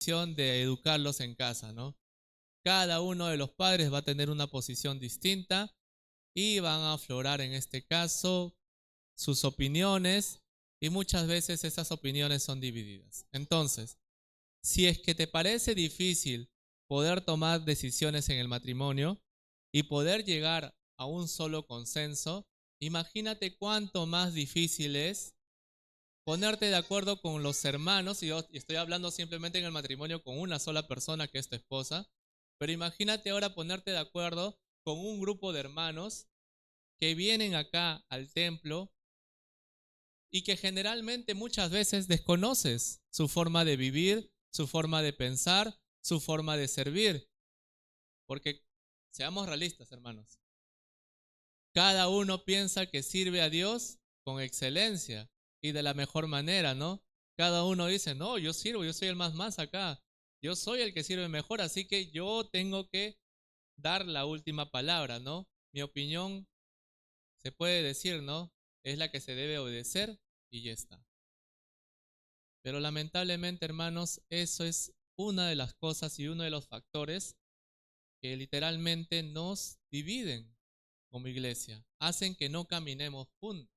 decisión de educarlos en casa, ¿no? Cada uno de los padres va a tener una posición distinta y van a aflorar en este caso sus opiniones y muchas veces esas opiniones son divididas. Entonces, si es que te parece difícil poder tomar decisiones en el matrimonio y poder llegar a un solo consenso, imagínate cuánto más difícil es ponerte de acuerdo con los hermanos, y yo estoy hablando simplemente en el matrimonio con una sola persona que es tu esposa, pero imagínate ahora ponerte de acuerdo con un grupo de hermanos que vienen acá al templo y que generalmente muchas veces desconoces su forma de vivir, su forma de pensar, su forma de servir. Porque seamos realistas, hermanos. Cada uno piensa que sirve a Dios con excelencia y de la mejor manera, ¿no? Cada uno dice, no, yo sirvo, yo soy el más acá. Yo soy el que sirve mejor, así que yo tengo que dar la última palabra, ¿no? Mi opinión, se puede decir, ¿no? Es la que se debe obedecer y ya está. Pero lamentablemente, hermanos, eso es una de las cosas y uno de los factores que literalmente nos dividen como iglesia, hacen que no caminemos juntos,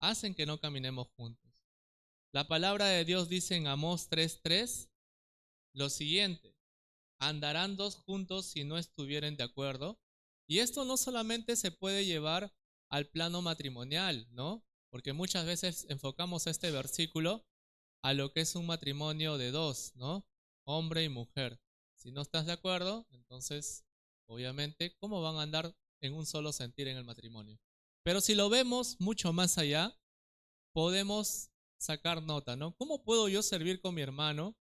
hacen que no caminemos juntos. La palabra de Dios dice en Amós 3:3 lo siguiente: andarán dos juntos si no estuvieren de acuerdo. Y esto no solamente se puede llevar al plano matrimonial, ¿no? Porque muchas veces enfocamos este versículo a lo que es un matrimonio de dos, ¿no? Hombre y mujer. Si no estás de acuerdo, entonces, obviamente, ¿cómo van a andar en un solo sentir en el matrimonio? Pero si lo vemos mucho más allá, podemos sacar nota, ¿no? ¿Cómo puedo yo servir con mi hermano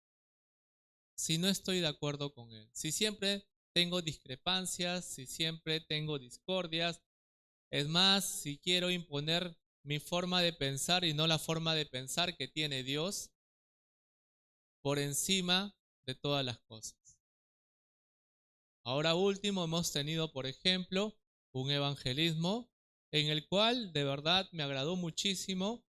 si no estoy de acuerdo con él? Si siempre tengo discrepancias, si siempre tengo discordias, es más, si quiero imponer mi forma de pensar y no la forma de pensar que tiene Dios por encima de todas las cosas. Ahora último, hemos tenido, por ejemplo, un evangelismo en el cual de verdad me agradó muchísimo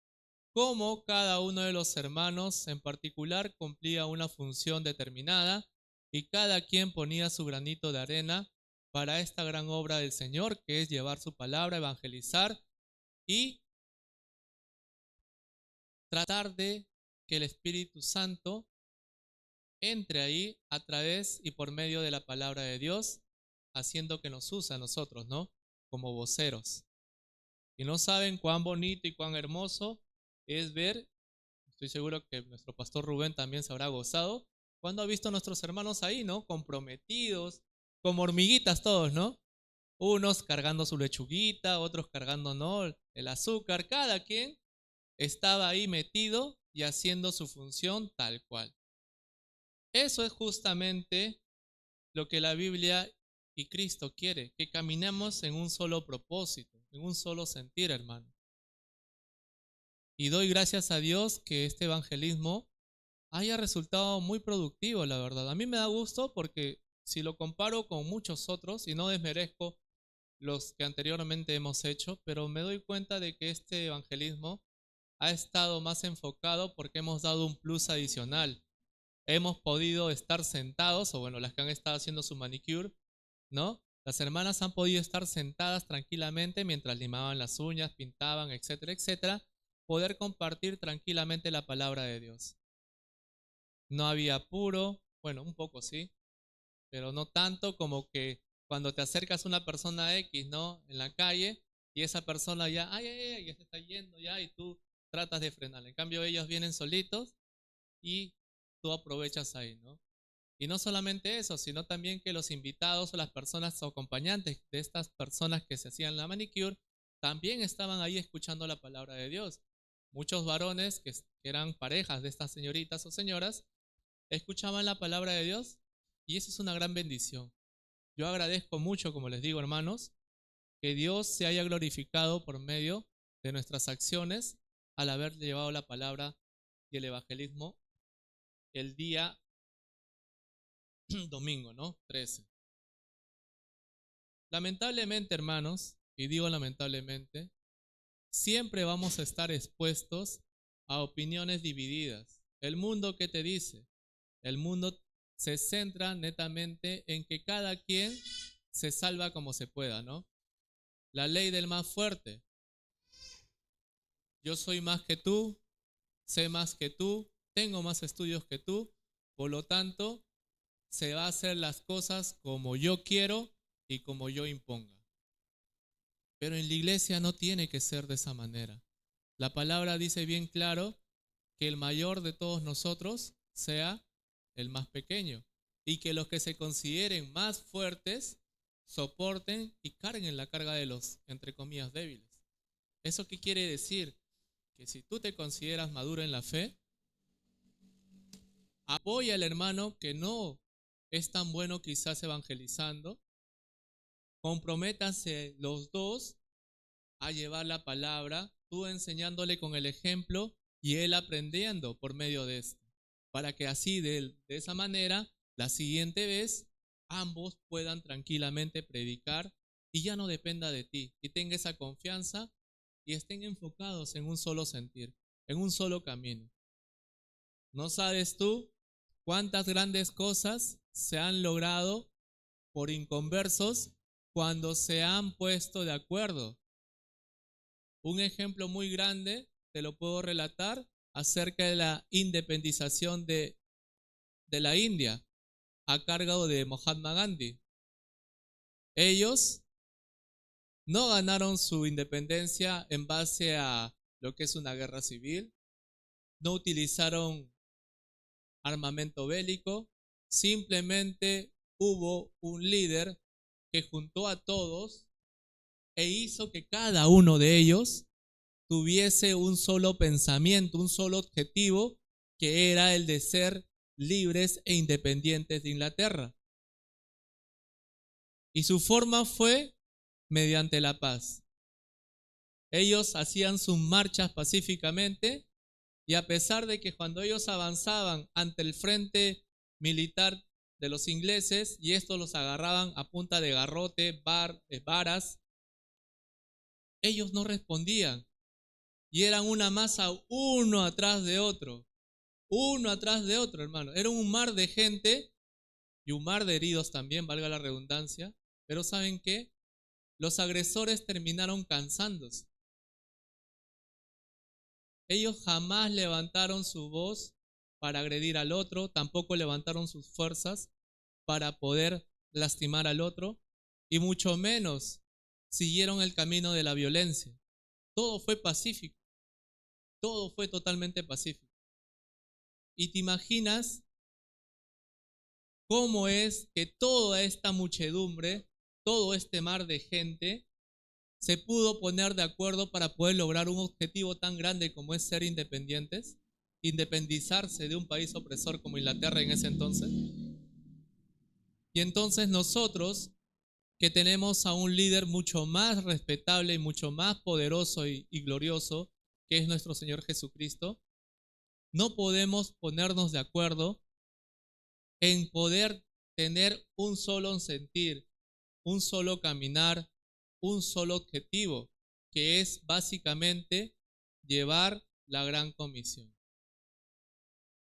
cómo cada uno de los hermanos en particular cumplía una función determinada y cada quien ponía su granito de arena para esta gran obra del Señor, que es llevar su palabra, evangelizar y tratar de que el Espíritu Santo entre ahí a través y por medio de la palabra de Dios, haciendo que nos use a nosotros, ¿no? Como voceros. Y no saben cuán bonito y cuán hermoso es ver, estoy seguro que nuestro pastor Rubén también se habrá gozado, cuando ha visto a nuestros hermanos ahí, ¿no? Comprometidos, como hormiguitas todos, ¿no? Unos cargando su lechuguita, otros cargando, ¿no? El azúcar, cada quien estaba ahí metido y haciendo su función tal cual. Eso es justamente lo que la Biblia y Cristo quiere, que caminemos en un solo propósito, en un solo sentir, hermano. Y doy gracias a Dios que este evangelismo haya resultado muy productivo, la verdad. A mí me da gusto porque si lo comparo con muchos otros, y no desmerezco los que anteriormente hemos hecho, pero me doy cuenta de que este evangelismo ha estado más enfocado porque hemos dado un plus adicional. Hemos podido estar sentados, o bueno, las que han estado haciendo su manicure, ¿no? Las hermanas han podido estar sentadas tranquilamente mientras limaban las uñas, pintaban, etcétera, etcétera, poder compartir tranquilamente la palabra de Dios. No había apuro, bueno, un poco sí, pero no tanto como que cuando te acercas a una persona X, ¿no? En la calle, y esa persona ya, ya se está yendo ya, y tú tratas de frenar. En cambio, ellos vienen solitos y tú aprovechas ahí, ¿no? Y no solamente eso, sino también que los invitados o las personas o acompañantes de estas personas que se hacían la manicure también estaban ahí escuchando la palabra de Dios. Muchos varones que eran parejas de estas señoritas o señoras escuchaban la palabra de Dios y eso es una gran bendición. Yo agradezco mucho, como les digo, hermanos, que Dios se haya glorificado por medio de nuestras acciones al haber llevado la palabra y el evangelismo el día domingo, ¿no? 13. Lamentablemente, hermanos, y digo lamentablemente, siempre vamos a estar expuestos a opiniones divididas. El mundo, ¿qué te dice? El mundo se centra netamente en que cada quien se salva como se pueda, ¿no? La ley del más fuerte. Yo soy más que tú, sé más que tú, tengo más estudios que tú, por lo tanto, se va a hacer las cosas como yo quiero y como yo imponga. Pero en la iglesia no tiene que ser de esa manera. La palabra dice bien claro que el mayor de todos nosotros sea el más pequeño y que los que se consideren más fuertes soporten y carguen la carga de los, entre comillas, débiles. ¿Eso qué quiere decir? Que si tú te consideras maduro en la fe, apoya al hermano que no es tan bueno quizás evangelizando, comprométanse los dos a llevar la palabra, tú enseñándole con el ejemplo y él aprendiendo por medio de esto, para que así de esa manera, la siguiente vez, ambos puedan tranquilamente predicar y ya no dependa de ti, y tenga esa confianza y estén enfocados en un solo sentir, en un solo camino. ¿No sabes tú cuántas grandes cosas se han logrado por inconversos cuando se han puesto de acuerdo? Un ejemplo muy grande, te lo puedo relatar, acerca de la independización de la India a cargo de Mahatma Gandhi. Ellos no ganaron su independencia en base a lo que es una guerra civil, no utilizaron armamento bélico, simplemente hubo un líder que juntó a todos e hizo que cada uno de ellos tuviese un solo pensamiento, un solo objetivo, que era el de ser libres e independientes de Inglaterra. Y su forma fue mediante la paz. Ellos hacían sus marchas pacíficamente y a pesar de que cuando ellos avanzaban ante el frente militar de los ingleses y estos los agarraban a punta de garrote, varas, ellos no respondían y eran una masa uno atrás de otro. Uno atrás de otro, hermano. Era un mar de gente y un mar de heridos también, valga la redundancia. Pero ¿saben qué? Los agresores terminaron cansándose. Ellos jamás levantaron su voz para agredir al otro, tampoco levantaron sus fuerzas para poder lastimar al otro, y mucho menos siguieron el camino de la violencia. Todo fue pacífico, todo fue totalmente pacífico. Y te imaginas cómo es que toda esta muchedumbre, todo este mar de gente, se pudo poner de acuerdo para poder lograr un objetivo tan grande como es ser independientes, independizarse de un país opresor como Inglaterra en ese entonces. Y entonces nosotros, que tenemos a un líder mucho más respetable y mucho más poderoso y glorioso, que es nuestro Señor Jesucristo, no podemos ponernos de acuerdo en poder tener un solo sentir, un solo caminar, un solo objetivo, que es básicamente llevar la gran comisión.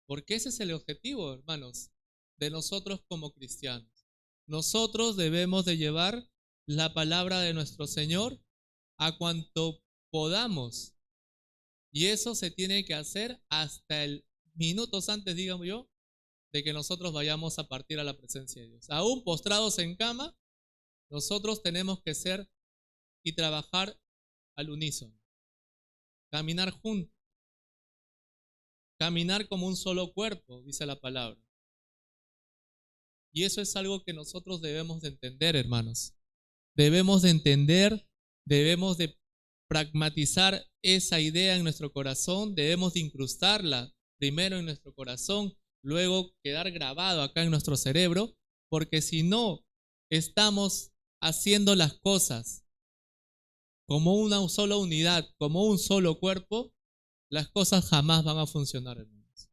Porque ese es el objetivo, hermanos, de nosotros como cristianos. Nosotros debemos de llevar la palabra de nuestro Señor a cuanto podamos. Y eso se tiene que hacer hasta el minutos antes, digamos yo, de que nosotros vayamos a partir a la presencia de Dios. Aún postrados en cama, nosotros tenemos que ser y trabajar al unísono, caminar juntos, caminar como un solo cuerpo, dice la palabra. Y eso es algo que nosotros debemos de entender, hermanos. Debemos de entender, debemos de pragmatizar esa idea en nuestro corazón, debemos de incrustarla primero en nuestro corazón, luego quedar grabado acá en nuestro cerebro, porque si no estamos haciendo las cosas como una sola unidad, como un solo cuerpo, las cosas jamás van a funcionar, hermanos.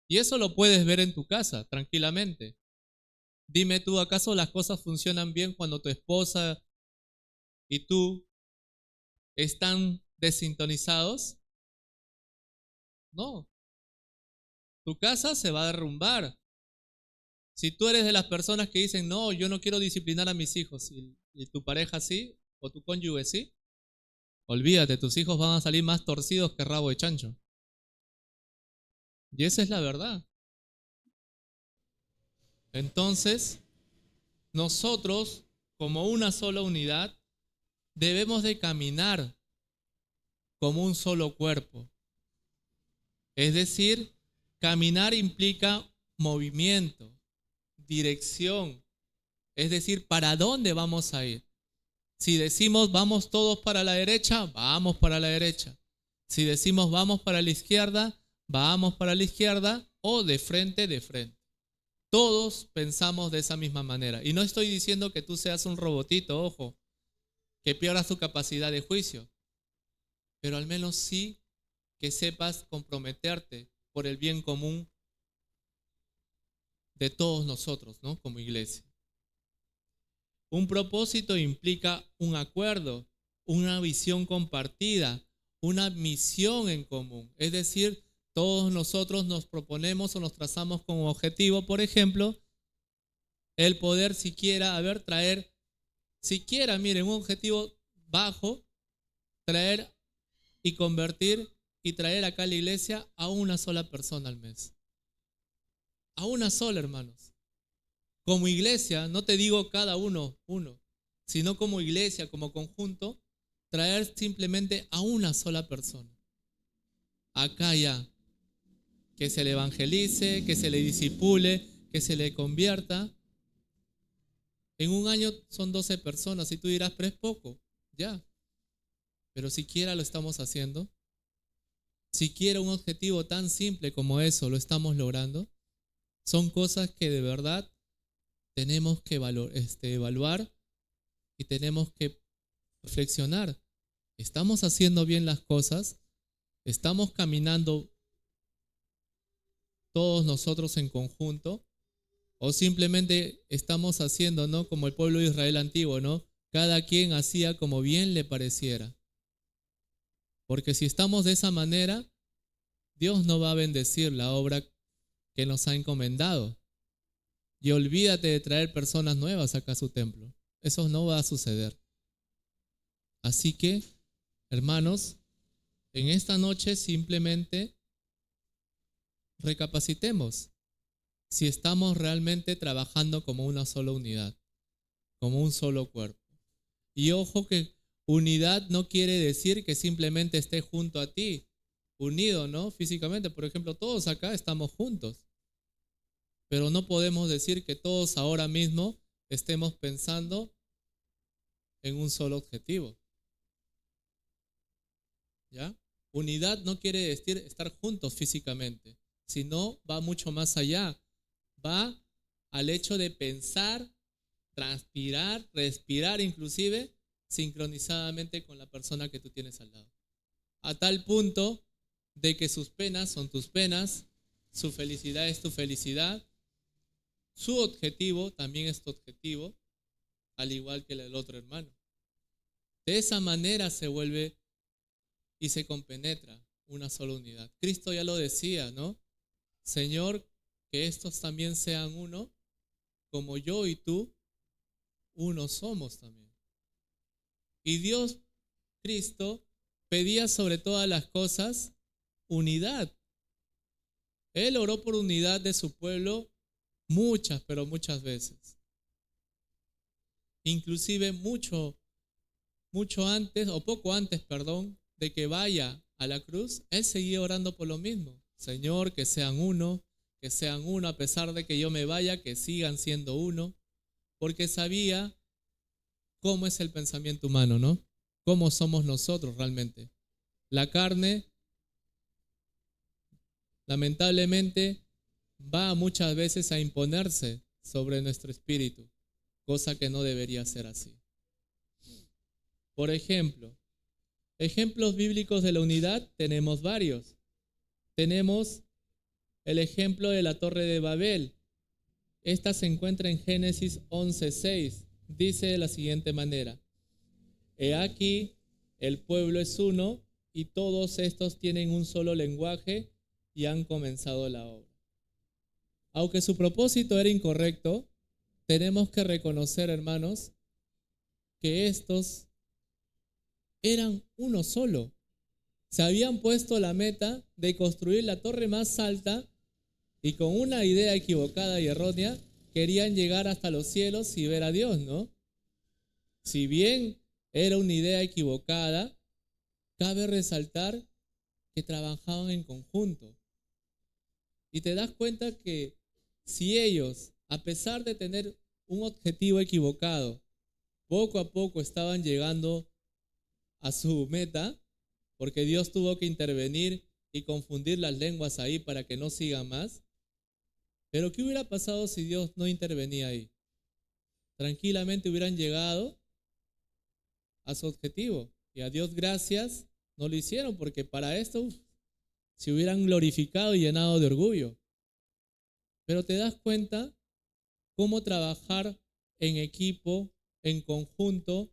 Y eso lo puedes ver en tu casa, tranquilamente. Dime tú, ¿acaso las cosas funcionan bien cuando tu esposa y tú están desintonizados? No. Tu casa se va a derrumbar. Si tú eres de las personas que dicen, no, yo no quiero disciplinar a mis hijos, y tu pareja sí, o tu cónyuge sí, olvídate, tus hijos van a salir más torcidos que rabo de chancho. Y esa es la verdad. Entonces, nosotros, como una sola unidad, debemos de caminar como un solo cuerpo. Es decir, caminar implica movimiento, dirección, es decir, ¿para dónde vamos a ir? Si decimos vamos todos para la derecha, vamos para la derecha. Si decimos vamos para la izquierda, vamos para la izquierda o de frente, de frente. Todos pensamos de esa misma manera. Y no estoy diciendo que tú seas un robotito, ojo, que pierdas tu capacidad de juicio, pero al menos sí que sepas comprometerte por el bien común de todos nosotros, ¿no? Como iglesia. Un propósito implica un acuerdo, una visión compartida, una misión en común. Es decir, todos nosotros nos proponemos o nos trazamos como objetivo, por ejemplo, el poder miren, un objetivo bajo, traer y convertir y traer acá a la iglesia a una sola persona al mes. A una sola, hermanos. Como iglesia, no te digo cada uno, sino como iglesia, como conjunto, traer simplemente a una sola persona. Acá ya, que se le evangelice, que se le discipule, que se le convierta. En un año son 12 personas y tú dirás, pero es poco, ya. Pero siquiera lo estamos haciendo. Siquiera un objetivo tan simple como eso lo estamos logrando. Son cosas que de verdad tenemos que evaluar y tenemos que reflexionar. ¿Estamos haciendo bien las cosas? ¿Estamos caminando todos nosotros en conjunto? ¿O simplemente estamos haciendo, ¿no? Como el pueblo de Israel antiguo, ¿no? Cada quien hacía como bien le pareciera. Porque si estamos de esa manera, Dios no va a bendecir la obra que nos ha encomendado. Y olvídate de traer personas nuevas acá a su templo. Eso no va a suceder. Así que, hermanos, en esta noche simplemente recapacitemos si estamos realmente trabajando como una sola unidad, como un solo cuerpo. Y ojo que unidad no quiere decir que simplemente esté junto a ti, unido, ¿no? Físicamente, por ejemplo, todos acá estamos juntos. Pero no podemos decir que todos ahora mismo estemos pensando en un solo objetivo. ¿Ya? Unidad no quiere decir estar juntos físicamente, sino va mucho más allá. Va al hecho de pensar, transpirar, respirar inclusive, sincronizadamente con la persona que tú tienes al lado. A tal punto de que sus penas son tus penas, su felicidad es tu felicidad, su objetivo también es tu objetivo, al igual que el del otro hermano. De esa manera se vuelve y se compenetra una sola unidad. Cristo ya lo decía, ¿no? Señor, que estos también sean uno, como yo y tú, uno somos también. Y Dios, Cristo, pedía sobre todas las cosas unidad. Él oró por unidad de su pueblo muchas, pero muchas veces. Inclusive mucho antes, o poco antes, perdón, de que vaya a la cruz, Él seguía orando por lo mismo. Señor, que sean uno a pesar de que yo me vaya, que sigan siendo uno, porque sabía cómo es el pensamiento humano, ¿no? Cómo somos nosotros realmente. La carne, lamentablemente, va muchas veces a imponerse sobre nuestro espíritu, cosa que no debería ser así. Por ejemplo, ejemplos bíblicos de la unidad tenemos varios. Tenemos el ejemplo de la Torre de Babel. Esta se encuentra en Génesis 11:6. Dice de la siguiente manera: He aquí, el pueblo es uno y todos estos tienen un solo lenguaje y han comenzado la obra. Aunque su propósito era incorrecto, tenemos que reconocer, hermanos, que estos eran uno solo. Se habían puesto la meta de construir la torre más alta y con una idea equivocada y errónea querían llegar hasta los cielos y ver a Dios, ¿no? Si bien era una idea equivocada, cabe resaltar que trabajaban en conjunto. Y te das cuenta que si ellos, a pesar de tener un objetivo equivocado, poco a poco estaban llegando a su meta, porque Dios tuvo que intervenir y confundir las lenguas ahí para que no sigan más. Pero ¿qué hubiera pasado si Dios no intervenía ahí? Tranquilamente hubieran llegado a su objetivo. Y a Dios gracias no lo hicieron, porque para esto se hubieran glorificado y llenado de orgullo. Pero te das cuenta cómo trabajar en equipo, en conjunto,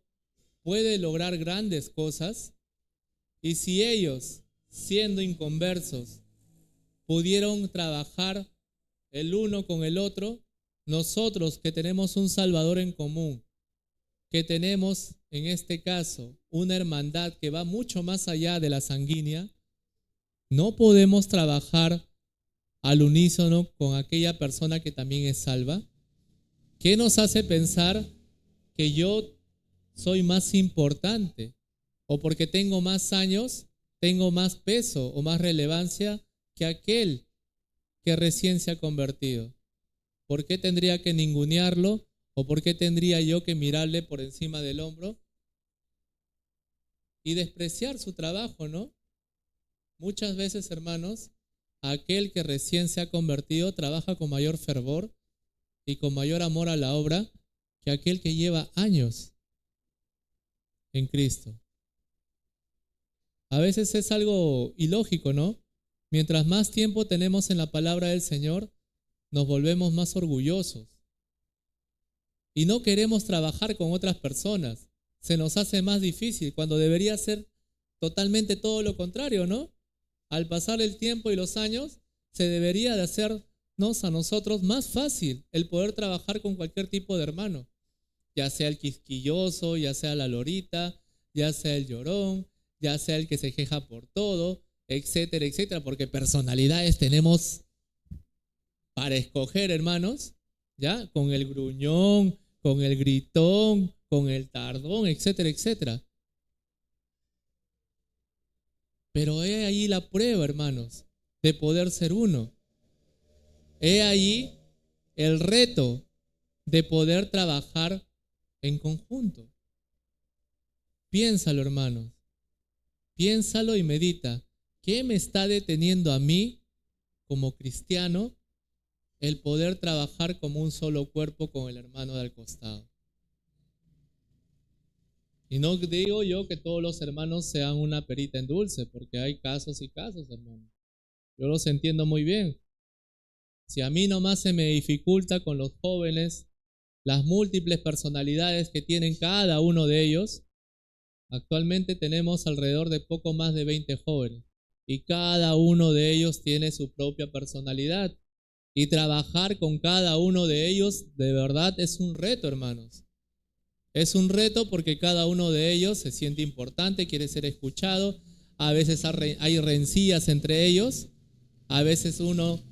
puede lograr grandes cosas. Y si ellos, siendo inconversos, pudieron trabajar el uno con el otro, nosotros que tenemos un Salvador en común, que tenemos en este caso una hermandad que va mucho más allá de la sanguínea, no podemos trabajar al unísono con aquella persona que también es salva. ¿Qué nos hace pensar que yo soy más importante? O porque tengo más años, tengo más peso o más relevancia que aquel que recién se ha convertido. ¿Por qué tendría que ningunearlo? ¿O por qué tendría yo que mirarle por encima del hombro y despreciar su trabajo, no? Muchas veces, hermanos, aquel que recién se ha convertido trabaja con mayor fervor y con mayor amor a la obra que aquel que lleva años en Cristo. A veces es algo ilógico, ¿no? Mientras más tiempo tenemos en la palabra del Señor, nos volvemos más orgullosos. Y no queremos trabajar con otras personas. Se nos hace más difícil cuando debería ser totalmente todo lo contrario, ¿no? Al pasar el tiempo y los años, se debería de hacernos a nosotros más fácil el poder trabajar con cualquier tipo de hermano. Ya sea el quisquilloso, ya sea la lorita, ya sea el llorón, ya sea el que se queja por todo, etcétera, etcétera, porque personalidades tenemos para escoger, hermanos, ¿ya? Con el gruñón, con el gritón, con el tardón, etcétera, etcétera. Pero he ahí la prueba, hermanos, de poder ser uno. He ahí el reto de poder trabajar en conjunto. Piénsalo, hermanos. Piénsalo y medita. ¿Qué me está deteniendo a mí, como cristiano, el poder trabajar como un solo cuerpo con el hermano de al costado? Y no digo yo que todos los hermanos sean una perita en dulce, porque hay casos y casos, hermanos. Yo los entiendo muy bien. Si a mí nomás se me dificulta con los jóvenes las múltiples personalidades que tienen cada uno de ellos, actualmente tenemos alrededor de poco más de 20 jóvenes y cada uno de ellos tiene su propia personalidad. Y trabajar con cada uno de ellos de verdad es un reto, hermanos. Es un reto porque cada uno de ellos se siente importante, quiere ser escuchado. A veces hay rencillas entre ellos. A veces uno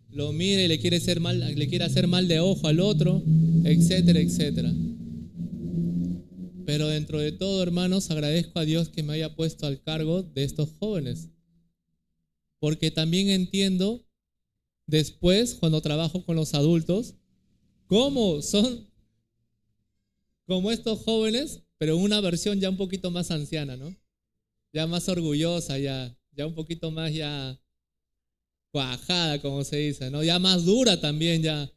lo mira y le quiere hacer mal de ojo al otro, etcétera, etcétera. Pero dentro de todo, hermanos, agradezco a Dios que me haya puesto al cargo de estos jóvenes. Porque también entiendo después, cuando trabajo con los adultos, cómo son como estos jóvenes, pero una versión ya un poquito más anciana, ¿no? Ya más orgullosa, ya un poquito más ya cuajada, como se dice, ¿no? Ya más dura también ya.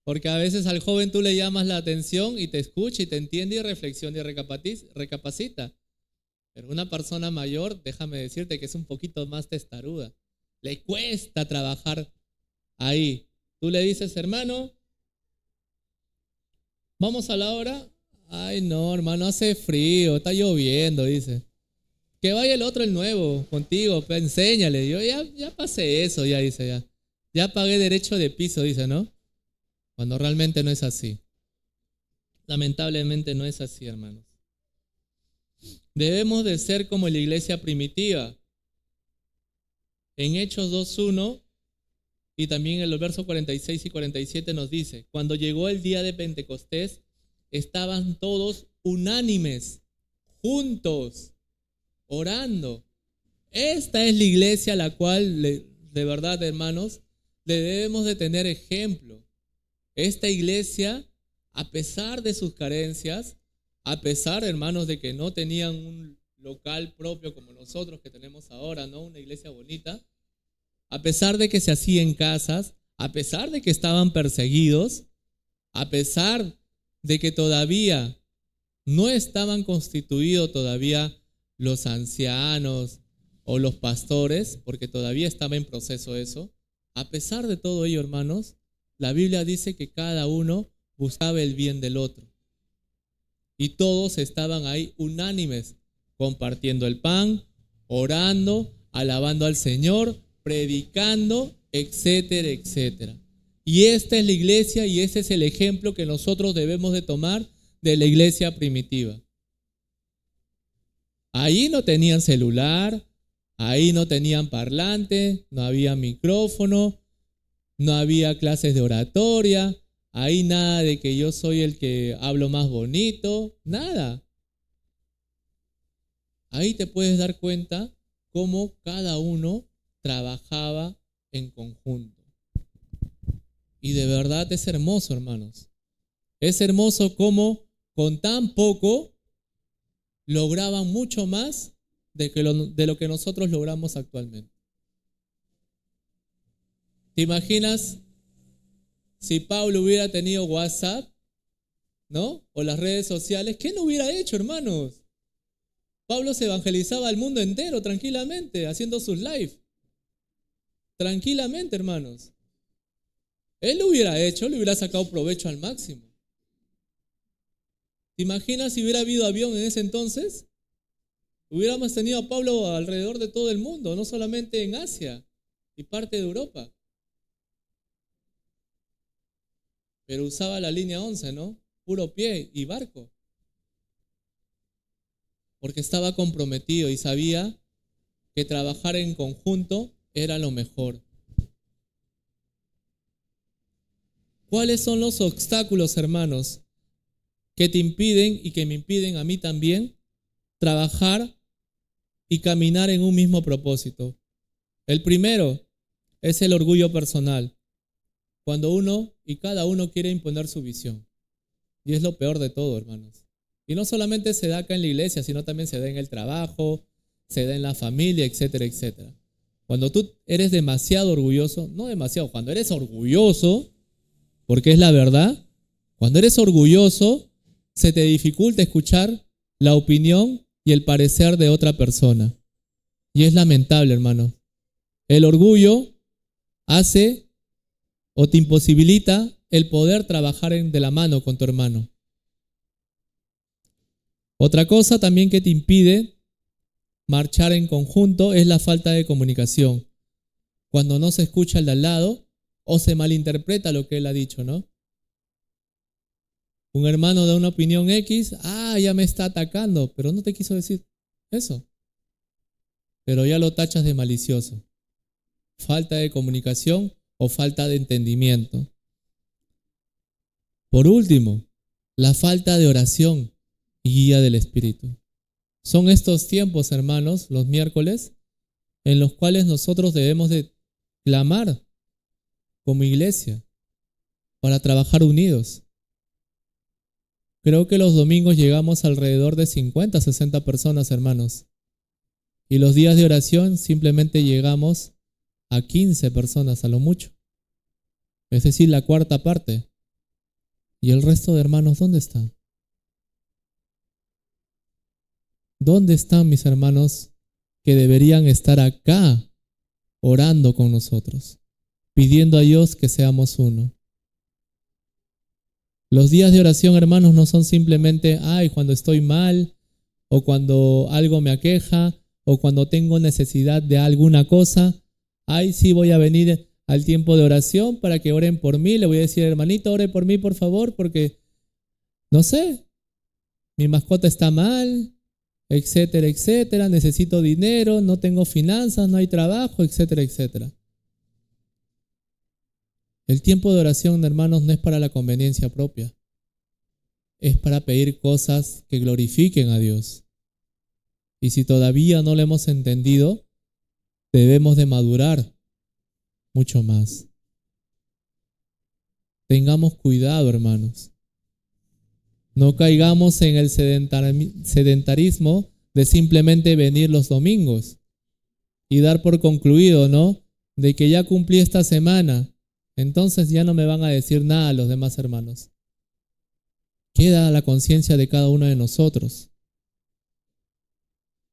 Porque a veces al joven tú le llamas la atención y te escucha y te entiende y reflexiona y recapacita. Pero una persona mayor, déjame decirte que es un poquito más testaruda. Le cuesta trabajar ahí. Tú le dices, hermano, ¿vamos a la hora? Ay, no, hermano, hace frío, está lloviendo, dice. Que vaya el otro, el nuevo, contigo, pues, enséñale. Yo ya pasé eso, ya dice ya. Ya pagué derecho de piso, dice, ¿no? Cuando realmente no es así. Lamentablemente no es así, hermanos. Debemos de ser como la iglesia primitiva. En Hechos 2:1 y también en los versos 46 y 47 nos dice, cuando llegó el día de Pentecostés, estaban todos unánimes, juntos, orando. Esta es la iglesia a la cual, de verdad, hermanos, le debemos de tener ejemplo. Esta iglesia, a pesar de sus carencias, a pesar, hermanos, de que no tenían un local propio como nosotros que tenemos ahora, ¿no? Una iglesia bonita, a pesar de que se hacía en casas, a pesar de que estaban perseguidos, a pesar de que todavía no estaban constituidos todavía los ancianos o los pastores, porque todavía estaba en proceso eso, a pesar de todo ello, hermanos, la Biblia dice que cada uno buscaba el bien del otro. Y todos estaban ahí unánimes, compartiendo el pan, orando, alabando al Señor, predicando, etcétera, etcétera. Y esta es la iglesia y ese es el ejemplo que nosotros debemos de tomar de la iglesia primitiva. Ahí no tenían celular, ahí no tenían parlante, no había micrófono, no había clases de oratoria, ahí nada de que yo soy el que hablo más bonito, nada. Ahí te puedes dar cuenta cómo cada uno trabajaba en conjunto. Y de verdad es hermoso, hermanos. Es hermoso cómo con tan poco lograban mucho más de lo que nosotros logramos actualmente. ¿Te imaginas si Pablo hubiera tenido WhatsApp, ¿no? O las redes sociales? ¿Qué no hubiera hecho, hermanos? Pablo se evangelizaba al mundo entero tranquilamente, haciendo sus live. Tranquilamente, hermanos. Él lo hubiera hecho, le hubiera sacado provecho al máximo. ¿Te imaginas si hubiera habido avión en ese entonces? Hubiéramos tenido a Pablo alrededor de todo el mundo, no solamente en Asia y parte de Europa. Pero usaba la línea 11, ¿no? Puro pie y barco. Porque estaba comprometido y sabía que trabajar en conjunto era lo mejor. ¿Cuáles son los obstáculos, hermanos, que te impiden y que me impiden a mí también trabajar y caminar en un mismo propósito? El primero es el orgullo personal. Cuando uno y cada uno quiere imponer su visión. Y es lo peor de todo, hermanos. Y no solamente se da acá en la iglesia, sino también se da en el trabajo, se da en la familia, etcétera, etcétera. Cuando tú eres demasiado orgulloso, no demasiado, cuando eres orgulloso, porque es la verdad, cuando eres orgulloso, se te dificulta escuchar la opinión y el parecer de otra persona. Y es lamentable, hermano. El orgullo hace o te imposibilita el poder trabajar de la mano con tu hermano. Otra cosa también que te impide marchar en conjunto es la falta de comunicación. Cuando no se escucha el de al lado o se malinterpreta lo que él ha dicho, ¿no? Un hermano da una opinión X, ya me está atacando, pero no te quiso decir eso. Pero ya lo tachas de malicioso. Falta de comunicación o falta de entendimiento. Por último, la falta de oración y guía del Espíritu. Son estos tiempos, hermanos, los miércoles, en los cuales nosotros debemos de clamar como iglesia para trabajar unidos. Creo que los domingos llegamos alrededor de 50, 60 personas, hermanos. Y los días de oración simplemente llegamos a 15 personas a lo mucho. Es decir, la cuarta parte. ¿Y el resto de hermanos dónde están? ¿Dónde están mis hermanos que deberían estar acá orando con nosotros, pidiendo a Dios que seamos uno? Los días de oración, hermanos, no son simplemente, cuando estoy mal, o cuando algo me aqueja, o cuando tengo necesidad de alguna cosa, sí voy a venir al tiempo de oración para que oren por mí. Le voy a decir, hermanito, ore por mí, por favor, porque, no sé, mi mascota está mal, etcétera, etcétera, necesito dinero, no tengo finanzas, no hay trabajo, etcétera, etcétera. El tiempo de oración, hermanos, no es para la conveniencia propia, es para pedir cosas que glorifiquen a Dios. Y si todavía no lo hemos entendido, debemos de madurar mucho más. Tengamos cuidado, hermanos. No caigamos en el sedentarismo de simplemente venir los domingos y dar por concluido, ¿no? De que ya cumplí esta semana, entonces ya no me van a decir nada los demás hermanos. Queda a la conciencia de cada uno de nosotros.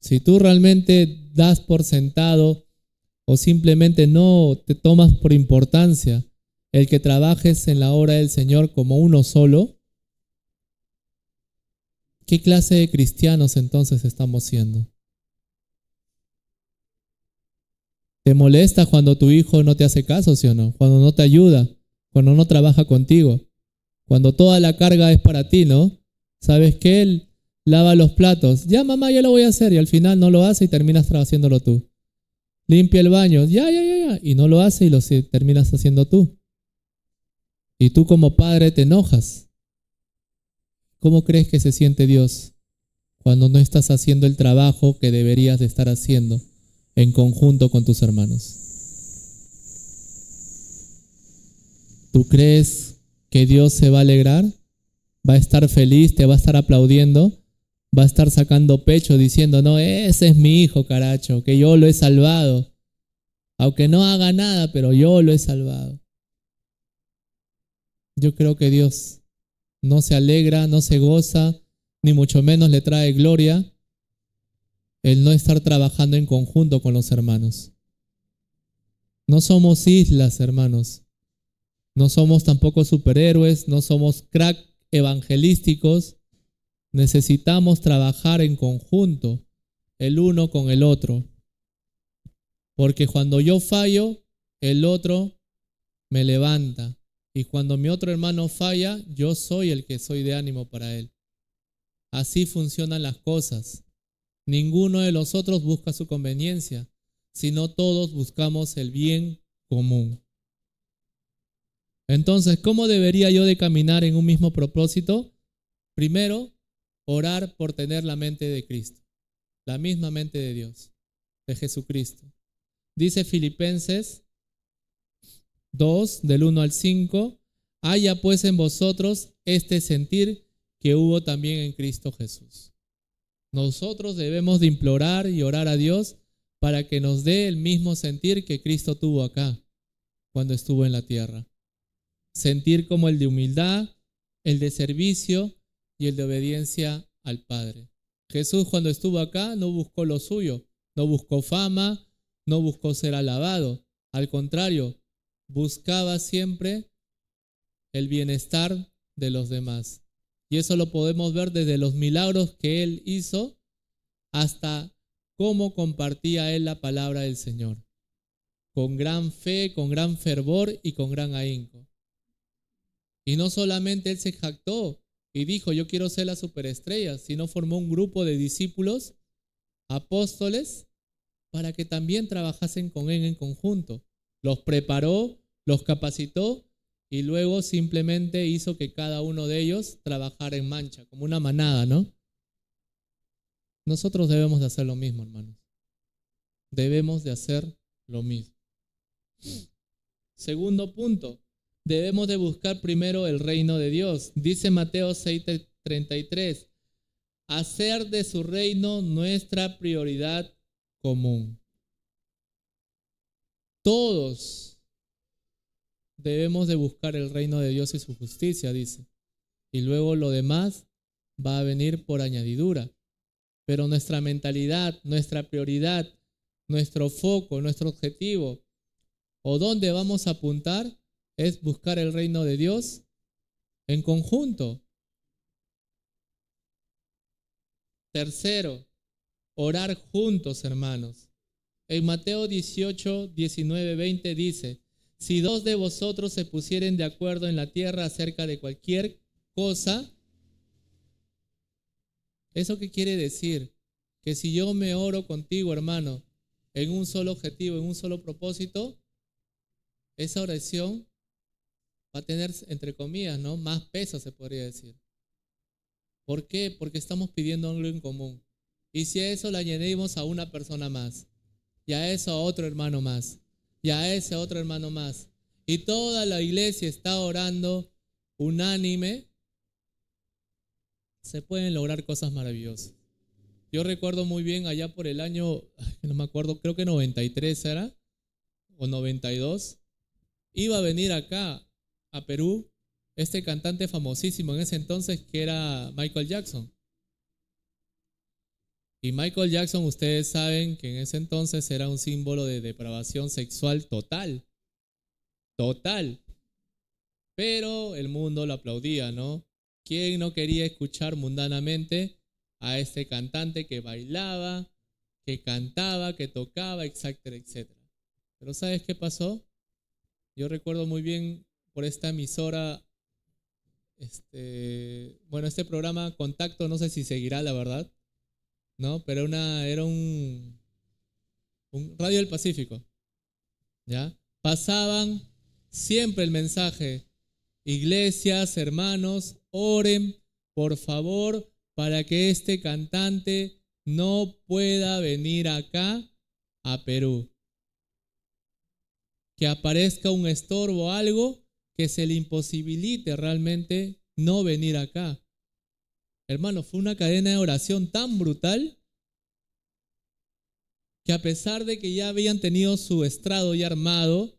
Si tú realmente das por sentado o simplemente no te tomas por importancia el que trabajes en la obra del Señor como uno solo, ¿qué clase de cristianos entonces estamos siendo? ¿Te molesta cuando tu hijo no te hace caso, sí o no? Cuando no te ayuda, cuando no trabaja contigo, cuando toda la carga es para ti, ¿no? ¿Sabes qué? Él lava los platos. Ya, mamá, ya lo voy a hacer. Y al final no lo hace y terminas haciéndolo tú. Limpia el baño. Ya. Y no lo hace y lo terminas haciendo tú. Y tú como padre te enojas. ¿Cómo crees que se siente Dios cuando no estás haciendo el trabajo que deberías de estar haciendo en conjunto con tus hermanos? ¿Tú crees que Dios se va a alegrar? ¿Va a estar feliz? ¿Te va a estar aplaudiendo? ¿Va a estar sacando pecho diciendo, no, ese es mi hijo, caracho, que yo lo he salvado? Aunque no haga nada, pero yo lo he salvado. Yo creo que Dios no se alegra, no se goza, ni mucho menos le trae gloria el no estar trabajando en conjunto con los hermanos. No somos islas, hermanos. No somos tampoco superhéroes, no somos crack evangelísticos. Necesitamos trabajar en conjunto, el uno con el otro. Porque cuando yo fallo, el otro me levanta. Y cuando mi otro hermano falla, yo soy el que soy de ánimo para él. Así funcionan las cosas. Ninguno de los otros busca su conveniencia, sino todos buscamos el bien común. Entonces, ¿cómo debería yo de caminar en un mismo propósito? Primero, orar por tener la mente de Cristo, la misma mente de Dios, de Jesucristo. Dice Filipenses 2, del 1 al 5, haya pues en vosotros este sentir que hubo también en Cristo Jesús. Nosotros debemos de implorar y orar a Dios para que nos dé el mismo sentir que Cristo tuvo acá, cuando estuvo en la tierra. Sentir como el de humildad, el de servicio y el de obediencia al Padre. Jesús cuando estuvo acá no buscó lo suyo, no buscó fama, no buscó ser alabado. Al contrario, buscaba siempre el bienestar de los demás. Y eso lo podemos ver desde los milagros que Él hizo hasta cómo compartía Él la palabra del Señor. Con gran fe, con gran fervor y con gran ahínco. Y no solamente Él se jactó y dijo, yo quiero ser la superestrella, sino formó un grupo de discípulos, apóstoles, para que también trabajasen con Él en conjunto. Los preparó, los capacitó y luego simplemente hizo que cada uno de ellos trabajara en mancha, como una manada, ¿no? Nosotros debemos de hacer lo mismo, hermanos. Debemos de hacer lo mismo. Segundo punto, debemos de buscar primero el reino de Dios. Dice Mateo 6:33, hacer de su reino nuestra prioridad común. Todos debemos de buscar el reino de Dios y su justicia, dice. Y luego lo demás va a venir por añadidura. Pero nuestra mentalidad, nuestra prioridad, nuestro foco, nuestro objetivo, o dónde vamos a apuntar, es buscar el reino de Dios en conjunto. Tercero, orar juntos, hermanos. En Mateo 18, 19, 20 dice, Si dos de vosotros se pusieren de acuerdo en la tierra acerca de cualquier cosa, ¿eso qué quiere decir? Que si yo me oro contigo, hermano, en un solo objetivo, en un solo propósito, esa oración va a tener, entre comillas, ¿no?, más peso, se podría decir. ¿Por qué? Porque estamos pidiendo algo en común. Y si a eso le añadimos a una persona más, y a eso a otro hermano más, y a ese otro hermano más, y toda la iglesia está orando unánime, se pueden lograr cosas maravillosas. Yo recuerdo muy bien allá por el año, no me acuerdo, creo que 93 era, o 92, iba a venir acá, a Perú, este cantante famosísimo en ese entonces que era Michael Jackson. Y Michael Jackson, ustedes saben que en ese entonces era un símbolo de depravación sexual total, total. Pero el mundo lo aplaudía, ¿no? ¿Quién no quería escuchar mundanamente a este cantante que bailaba, que cantaba, que tocaba, etcétera, etcétera? Pero ¿sabes qué pasó? Yo recuerdo muy bien por esta emisora, este programa Contacto, no sé si seguirá, la verdad, ¿no? Pero era un Radio del Pacífico, ¿ya? Pasaban siempre el mensaje: iglesias, hermanos, oren por favor para que este cantante no pueda venir acá a Perú. Que aparezca un estorbo o algo que se le imposibilite realmente no venir acá. Hermano, fue una cadena de oración tan brutal que a pesar de que ya habían tenido su estrado ya armado,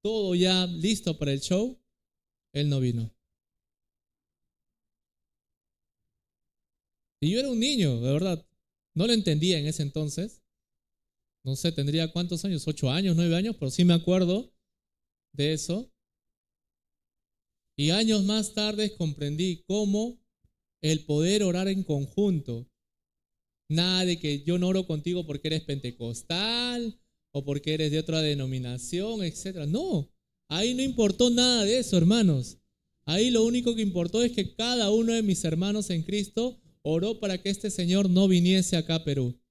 todo ya listo para el show, él no vino. Y yo era un niño, de verdad. No lo entendía en ese entonces. No sé, tendría cuántos años, 8 años, 9 años, pero sí me acuerdo de eso. Y años más tarde comprendí cómo el poder orar en conjunto. Nada de que yo no oro contigo porque eres pentecostal o porque eres de otra denominación, etc. No, ahí no importó nada de eso, hermanos. Ahí lo único que importó es que cada uno de mis hermanos en Cristo oró para que este Señor no viniese acá a Perú.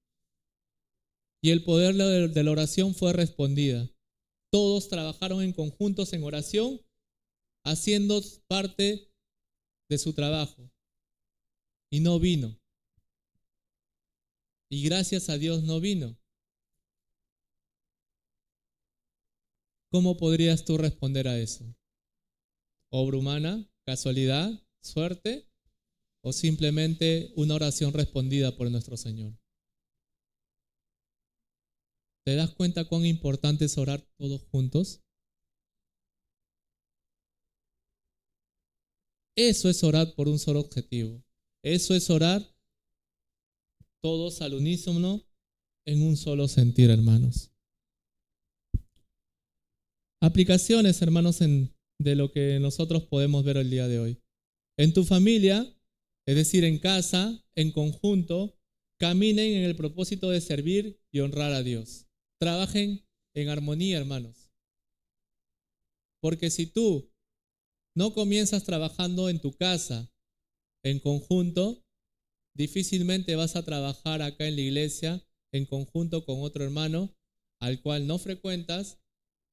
Y el poder de la oración fue respondida. Todos trabajaron en conjuntos en oración, haciendo parte de su trabajo. Y no vino. Y gracias a Dios no vino. ¿Cómo podrías tú responder a eso? ¿Obra humana? ¿Casualidad? ¿Suerte? ¿O simplemente una oración respondida por nuestro Señor? ¿Te das cuenta cuán importante es orar todos juntos? Eso es orar por un solo objetivo. Eso es orar todos al unísono en un solo sentir, hermanos. Aplicaciones, hermanos, de lo que nosotros podemos ver el día de hoy. En tu familia, es decir, en casa, en conjunto, caminen en el propósito de servir y honrar a Dios. Trabajen en armonía, hermanos. Porque si tú no comienzas trabajando en tu casa en conjunto, difícilmente vas a trabajar acá en la iglesia en conjunto con otro hermano al cual no frecuentas,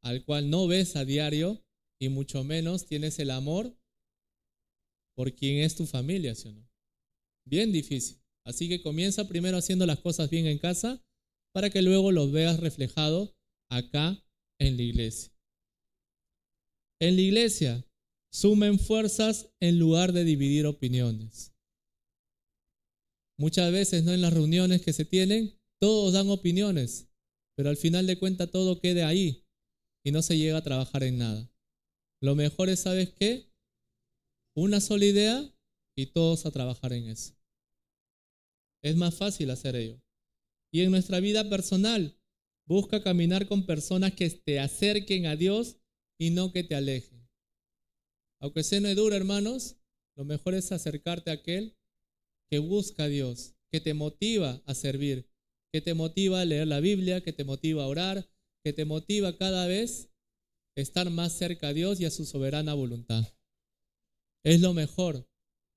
al cual no ves a diario y mucho menos tienes el amor por quien es tu familia, ¿sí o no? Bien difícil. Así que comienza primero haciendo las cosas bien en casa para que luego los veas reflejado acá en la iglesia. En la iglesia, sumen fuerzas en lugar de dividir opiniones. Muchas veces, ¿no?, en las reuniones que se tienen, todos dan opiniones, pero al final de cuentas todo queda ahí y no se llega a trabajar en nada. Lo mejor es, ¿sabes qué? Una sola idea y todos a trabajar en eso. Es más fácil hacer ello. Y en nuestra vida personal, busca caminar con personas que te acerquen a Dios y no que te alejen. Aunque suene duro, hermanos, lo mejor es acercarte a aquel que busca a Dios, que te motiva a servir, que te motiva a leer la Biblia, que te motiva a orar, que te motiva cada vez estar más cerca a Dios y a su soberana voluntad. Es lo mejor.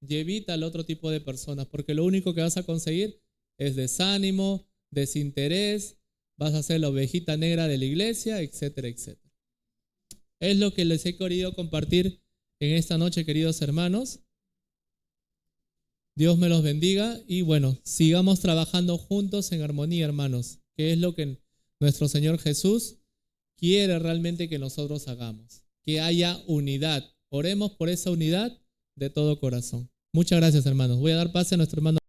Y evita al otro tipo de personas, porque lo único que vas a conseguir es desánimo, desinterés, vas a ser la ovejita negra de la iglesia, etcétera, etcétera. Es lo que les he querido compartir en esta noche, queridos hermanos. Dios me los bendiga y bueno, sigamos trabajando juntos en armonía, hermanos, que es lo que nuestro Señor Jesús quiere realmente que nosotros hagamos, que haya unidad. Oremos por esa unidad de todo corazón. Muchas gracias, hermanos. Voy a dar pase a nuestro hermano.